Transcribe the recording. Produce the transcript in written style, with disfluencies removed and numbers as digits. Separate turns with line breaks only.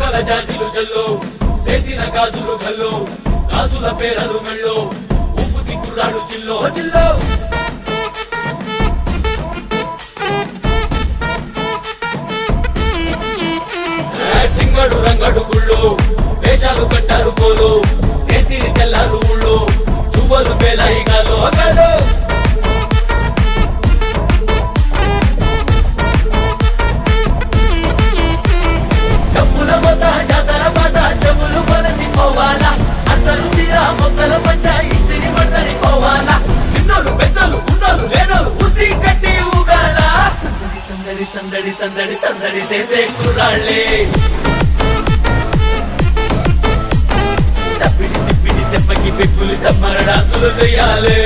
బుగ్గల జాజిలు జల్లో సేతిన గాజులు గల్లో గాజుల పేరలు మెళ్ళో ఉప్పుకి కుర్రాడు చిల్లో జిల్లో సింగడు రంగడు గుళ్ళు వేషాలు కట్టారు కోలు నేతిరి తెల్లారు ఊళ్ళో చువ్వలు పేలాయి గాలో గాలో డబ్బుల మొత్త జాతర పాట చెవులు కొలది పోవాలా అందరూ చీర మొక్కల పంచ ఇస్తిరి పడతని పోవాలా సిన్నోలు పెద్దలు ఉన్నోలు లేనోలు ఉచి కట్టి ఊగాల సందడి సందడి సందడి సందడి సందడి చేసే కుర్రాళ్ళే తప్పిడి తిప్పిడి దెబ్బకి పెక్కులు దమ్మర డాన్సులు చెయ్యాలి